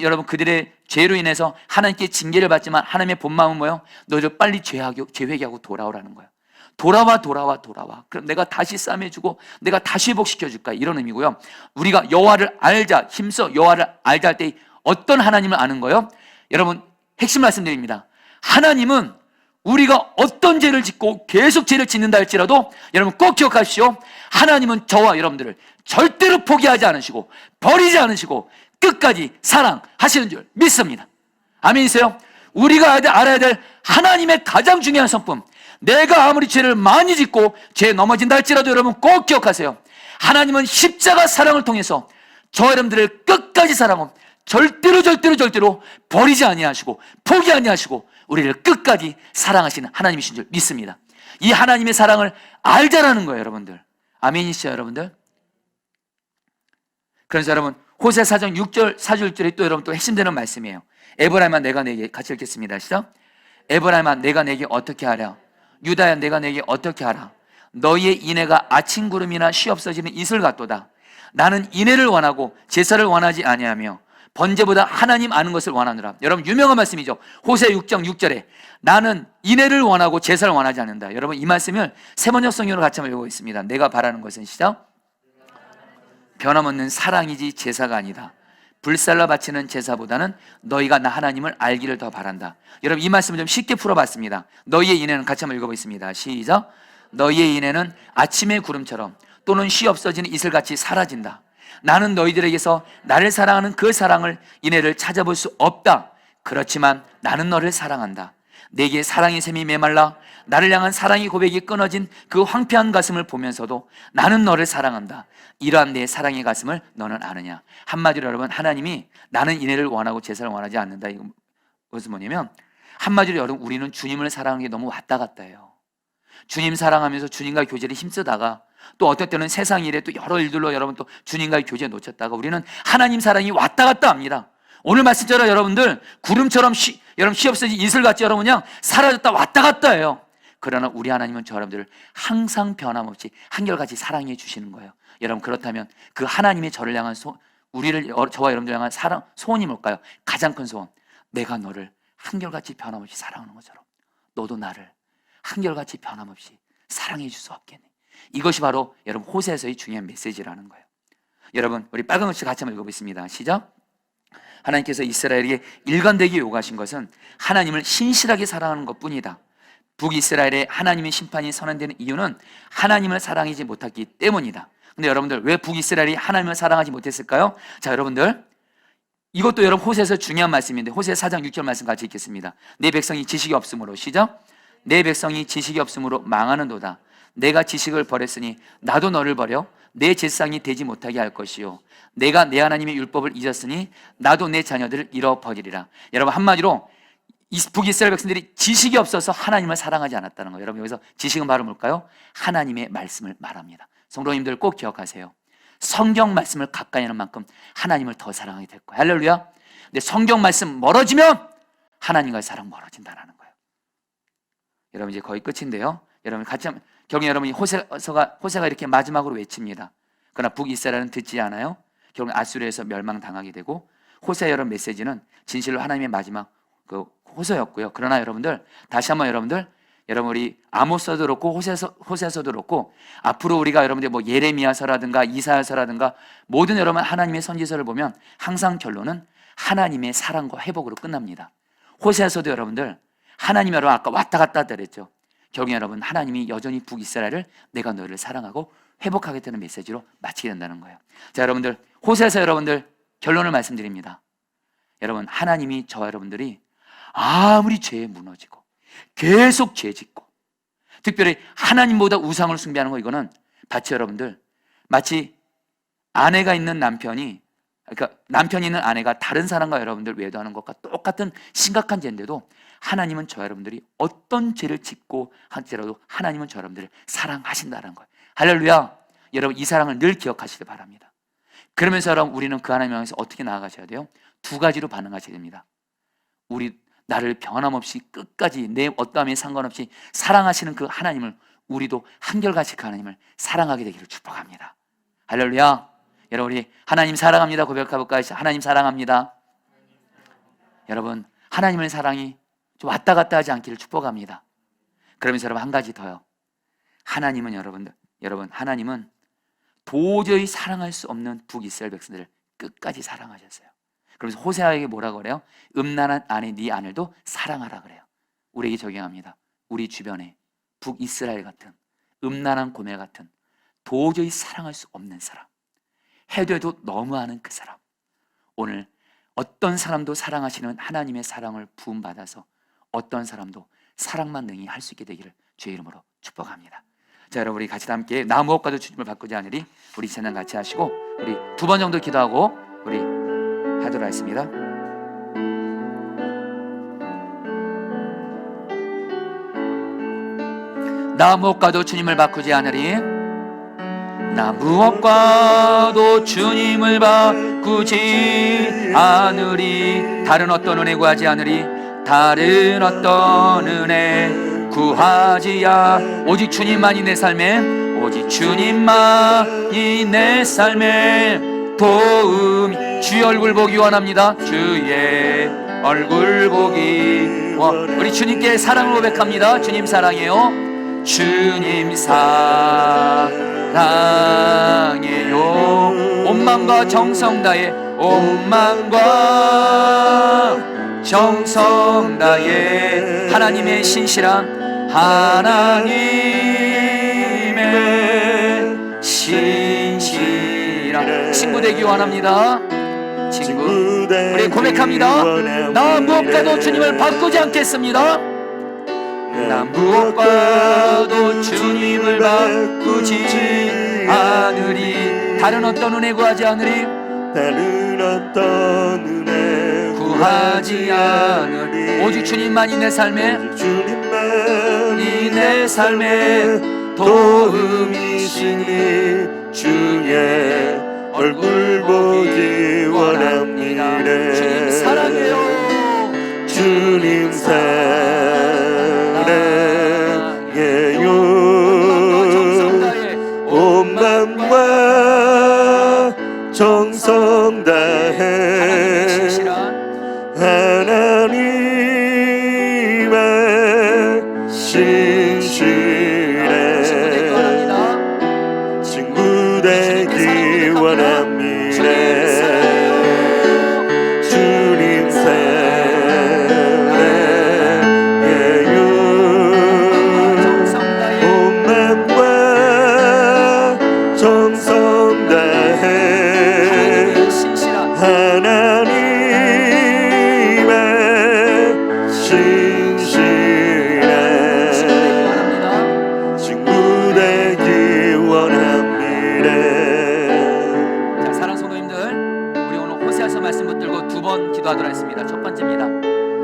여러분 그들의 죄로 인해서 하나님께 징계를 받지만 하나님의 본 마음은 뭐예요? 너희들 빨리 죄 회개하고 돌아오라는 거예요. 돌아와. 그럼 내가 다시 싸매주고 내가 다시 회복시켜줄까 이런 의미고요. 우리가 여호와를 알자. 힘써 여호와를 알자 할 때 어떤 하나님을 아는 거예요? 여러분 핵심 말씀드립니다. 하나님은 우리가 어떤 죄를 짓고 계속 죄를 짓는다 할지라도 여러분 꼭 기억하십시오. 하나님은 저와 여러분들을 절대로 포기하지 않으시고 버리지 않으시고 끝까지 사랑하시는 줄 믿습니다. 아멘이세요? 우리가 알아야 될 하나님의 가장 중요한 성품, 내가 아무리 죄를 많이 짓고 죄에 넘어진다 할지라도 여러분 꼭 기억하세요. 하나님은 십자가 사랑을 통해서 저 여러분들을 끝까지 사랑하고 절대로 버리지 아니하시고 포기 아니하시고 우리를 끝까지 사랑하시는 하나님이신 줄 믿습니다. 이 하나님의 사랑을 알자라는 거예요, 여러분들. 아멘이시죠, 여러분들? 그래서 여러분 호세 4장 6절 4절 1절에 또 여러분 또 핵심되는 말씀이에요. 에브라임아 내가 내게, 같이 읽겠습니다. 시작. 에브라임아 내가 내게 어떻게 하랴? 유다야 내가 내게 어떻게 하라? 너희의 인애가 아침 구름이나 쉬 없어지는 이슬 같도다. 나는 인애를 원하고 제사를 원하지 아니하며 번제보다 하나님 아는 것을 원하노라. 여러분 유명한 말씀이죠. 호세 6장 6절에 나는 인애를 원하고 제사를 원하지 않는다. 여러분 이 말씀을 세번역 성경으로 같이 한번 읽어보겠습니다. 내가 바라는 것은, 시작, 변함없는 사랑이지 제사가 아니다. 불살라 바치는 제사보다는 너희가 나 하나님을 알기를 더 바란다. 여러분 이 말씀을 좀 쉽게 풀어봤습니다. 너희의 인애는 같이 한번 읽어보겠습니다. 시작. 너희의 인애는 아침의 구름처럼 또는 쉬 없어지는 이슬같이 사라진다. 나는 너희들에게서 나를 사랑하는 그 사랑을, 인애를 찾아볼 수 없다. 그렇지만 나는 너를 사랑한다. 내게 사랑의 샘이 메말라 나를 향한 사랑의 고백이 끊어진 그 황폐한 가슴을 보면서도 나는 너를 사랑한다. 이러한 내 사랑의 가슴을 너는 아느냐. 한마디로 여러분 하나님이 나는 인애를 원하고 제사를 원하지 않는다. 이것은 뭐냐면 한마디로 여러분 우리는 주님을 사랑하는 게 너무 왔다 갔다 해요. 주님 사랑하면서 주님과의 교제를 힘쓰다가 또 어떨 때는 세상 일에 또 여러 일들로 여러분 또 주님과의 교제에 놓쳤다가 우리는 하나님 사랑이 왔다 갔다 합니다. 오늘 말씀처럼 여러분들 구름처럼 여러분 쉬 없어진 이슬같이 여러분 그냥 사라졌다 왔다 갔다 해요. 그러나 우리 하나님은 저 여러분들을 항상 변함없이 한결같이 사랑해 주시는 거예요. 여러분 그렇다면 그 하나님의 저를 향한 저와 여러분들 향한 사랑, 소원이 뭘까요? 가장 큰 소원, 내가 너를 한결같이 변함없이 사랑하는 것처럼 너도 나를 한결같이 변함없이 사랑해 줄 수 없겠니? 이것이 바로 여러분 호세에서의 중요한 메시지라는 거예요. 여러분 우리 빨간 글씨 같이 한번 읽어보겠습니다. 시작. 하나님께서 이스라엘에게 일관되게 요구하신 것은 하나님을 신실하게 사랑하는 것뿐이다. 북이스라엘의 하나님의 심판이 선언되는 이유는 하나님을 사랑하지 못했기 때문이다. 근데 여러분들 왜 북이스라엘이 하나님을 사랑하지 못했을까요? 자, 여러분들 이것도 여러분 호세에서 중요한 말씀인데 호세 4장 6절 말씀 같이 읽겠습니다. 내 백성이 지식이 없으므로, 시작. 내 백성이 지식이 없으므로 망하는도다. 내가 지식을 버렸으니 나도 너를 버려 내 제사장이 되지 못하게 할 것이요 내가 내 하나님의 율법을 잊었으니 나도 내 자녀들을 잃어버리리라. 여러분 한마디로 북이스라엘 백성들이 지식이 없어서 하나님을 사랑하지 않았다는 거예요. 여러분 여기서 지식은 바로 뭘까요? 하나님의 말씀을 말합니다. 성도님들 꼭 기억하세요. 성경 말씀을 가까이 하는 만큼 하나님을 더 사랑하게 될 거예요. 할렐루야. 근데 성경 말씀 멀어지면 하나님과의 사랑 멀어진다는 거예요. 여러분 이제 거의 끝인데요. 여러분 같이 한번 결국 여러분이 호세가 이렇게 마지막으로 외칩니다. 그러나 북이스라엘은 듣지 않아요. 결국 아수르에서 멸망당하게 되고 호세 여러분 메시지는 진실로 하나님의 마지막 그 호소였고요. 그러나 여러분들 다시 한번 여러분 우리 아모스도 그렇고 호세서도 그렇고 앞으로 우리가 여러분들 뭐 예레미야서라든가 이사야서라든가 모든 여러분 하나님의 선지서를 보면 항상 결론은 하나님의 사랑과 회복으로 끝납니다. 호세서도 여러분들 하나님 여러분 아까 왔다 갔다 하다 그랬죠. 결국 여러분 하나님이 여전히 북이스라엘을 내가 너희를 사랑하고 회복하겠다는 메시지로 마치게 된다는 거예요. 자, 여러분들 호세에서 여러분들 결론을 말씀드립니다. 여러분 하나님이 저와 여러분들이 아무리 죄에 무너지고 계속 죄 짓고 특별히 하나님보다 우상을 숭배하는 거, 이거는 마치 아내가 있는 남편이, 그러니까 남편이 있는 아내가 다른 사람과 여러분들 외도하는 것과 똑같은 심각한 죄인데도 하나님은 저 여러분들이 어떤 죄를 짓고 할지라도 하나님은 저 여러분들을 사랑하신다는 거예요. 할렐루야. 여러분 이 사랑을 늘 기억하시길 바랍니다. 그러면서 여러분 우리는 그 하나님 향해서 어떻게 나아가셔야 돼요? 두 가지로 반응하셔야 됩니다. 나를 변함없이 끝까지 내 어떠함에 상관없이 사랑하시는 그 하나님을 우리도 한결같이 그 하나님을 사랑하게 되기를 축복합니다. 할렐루야. 여러분 우리 하나님 사랑합니다 고백해볼까요? 하나님 사랑합니다. 여러분 하나님의 사랑이 좀 왔다 갔다 하지 않기를 축복합니다. 그러면서 여러분 한 가지 더요. 하나님은 여러분 하나님은 도저히 사랑할 수 없는 북이스라엘 백성들을 끝까지 사랑하셨어요. 그래서 호세아에게 뭐라고 그래요? 음란한 아내 네 아내도 사랑하라 그래요. 우리에게 적용합니다. 우리 주변에 북이스라엘 같은 음란한 고멜 같은 도저히 사랑할 수 없는 사람, 해도 너무하는 그 사람, 오늘 어떤 사람도 사랑하시는 하나님의 사랑을 부음받아서 어떤 사람도 사랑만 능히 할 수 있게 되기를 주의 이름으로 축복합니다. 자, 여러분 우리 같이 함께 나 무엇과도 주님을 바꾸지 않으리 우리 찬양 같이 하시고 우리 2번 정도 기도하고 우리 하도록 하겠습니다. 나 무엇과도 주님을 바꾸지 않으리 나 무엇과도 주님을 바꾸지 않으리 다른 어떤 은혜 구하지 않으리 다른 어떤 은혜 구하지야 오직 주님만이 내 삶에 오직 주님만이 내 삶에 도움이 주의 얼굴 보기 원합니다. 주의 얼굴 보기 우리 주님께 사랑을 고백합니다. 주님 사랑해요. 주님 사랑해요. 온 마음과 정성 다해 온 마음과 정성 다해 하나님의 신실한 하나님의 신실한 친구 되기 원합니다. 친구 우리 고백합니다. 나 무엇과도 주님을 바꾸지 않겠습니다. 나 무엇과도 주님을 바꾸지 않으리 다른 어떤 은혜 구하지 않으리 다른 어떤 은혜 구하지 않으리 오직 주님만이 내 삶에 주님만이 내 삶에 도움이시니 주의 얼굴 보기 원합니다. 주님 사랑해요. 주님 사랑해요. 온 마음과 정성 다해 하나님의 신실해 친구 되기 원합니다. 주님 사랑해요. 온 마음과 정성 다해 하나님의 신실한 친구 되기 원합니다. 자, 사랑하는 성도님들 우리 오늘 호세아서 말씀 붙들고 2번 기도하도록 하겠습니다. 첫 번째입니다.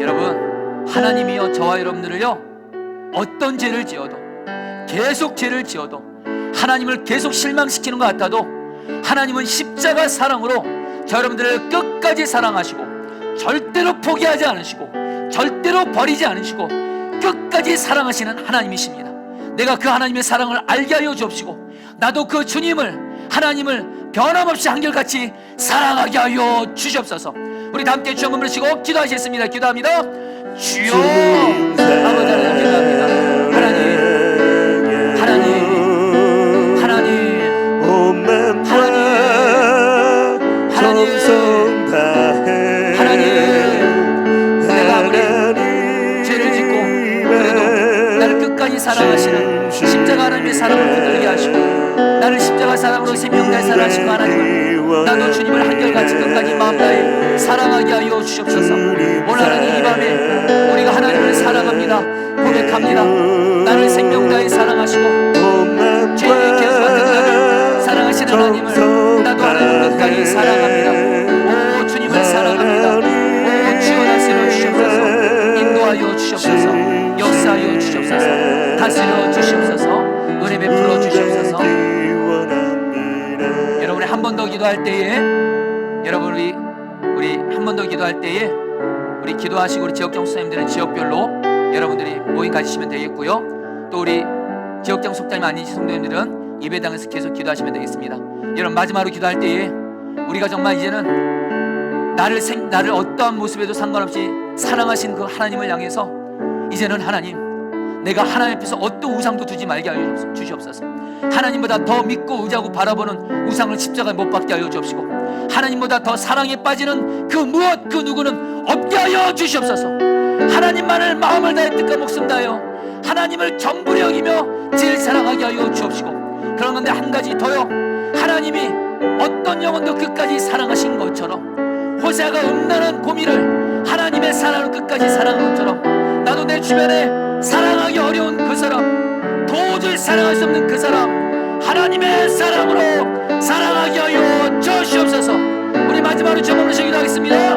여러분 하나님이여 저와 여러분들을요 어떤 죄를 지어도 계속 죄를 지어도 하나님을 계속 실망시키는 것 같아도 하나님은 십자가 사랑으로 저 여러분들을 끝까지 사랑하시고 절대로 포기하지 않으시고 절대로 버리지 않으시고 끝까지 사랑하시는 하나님이십니다. 내가 그 하나님의 사랑을 알게 하여 주옵시고 나도 그 주님을 하나님을 변함없이 한결같이 사랑하게 하여 주시옵소서. 우리 다 함께 주 한번 부르시고 기도하시겠습니다. 기도합니다. 주여 아버지 하나님 기도합니다. 하나님 내가 아무리 죄를 짓고 그래도 나를 끝까지 사랑하시는 십자가 하나님의 사랑을 붙들게 하시고 나를 십자가 사랑으로 생명날 사랑하시는 하나님을 나도 주님을 한결같이 끝까지 마음 다해 사랑하게 하여 주시옵소서. 오늘 하나님 이 밤에 우리가 하나님을 사랑합니다. 고백합니다. 나를 생명 다해 사랑하시고 죄의 계속 같은 나를 사랑하시는 하나님을 나도 하나님을 끝까지 사랑합니다. 오 주님을 사랑합니다. 오 주여 다스려 주시옵소서. 인도하여 주시옵소서. 역사하여 주시옵소서. 다스려 주시옵소서. 은혜 베풀어 주시옵소서. 여러분이 한 번 더 기도할 때에 여러분 우리 한 번 더 기도할 때에 우리 기도하시고 우리 지역장 수사님들은 지역별로 여러분들이 모임 가지시면 되겠고요. 또 우리 지역장 속담이 아니신 성도님들은 예배당에서 계속 기도하시면 되겠습니다. 여러분 마지막으로 기도할 때에 우리가 정말 이제는 나를 어떠한 모습에도 상관없이 사랑하신 그 하나님을 향해서 이제는 하나님 내가 하나님 앞에서 어떤 우상도 두지 말게 하여 주시옵소서. 하나님보다 더 믿고 의지하고 바라보는 우상을 십자가에 못 박게 하여 주옵시고 하나님보다 더 사랑에 빠지는 그 무엇 그 누구는 없게 하여 주시옵소서. 하나님만을 마음을 다해 뜻과 목숨 다하여 하나님을 전부로 여기며 제일 사랑하게 하여 주옵시고 그런 건데 한 가지 더요. 하나님이 어떤 영혼도 끝까지 사랑하신 것처럼 호세아가 음란한 고미를 하나님의 사랑으로 끝까지 사랑한 것처럼 나도 내 주변에 사랑하기 어려운 그 사람, 도저히 사랑할 수 없는 그 사람 하나님의 사랑으로 사랑하게 하여 주시옵소서. 우리 마지막으로 제목을 기도하겠습니다.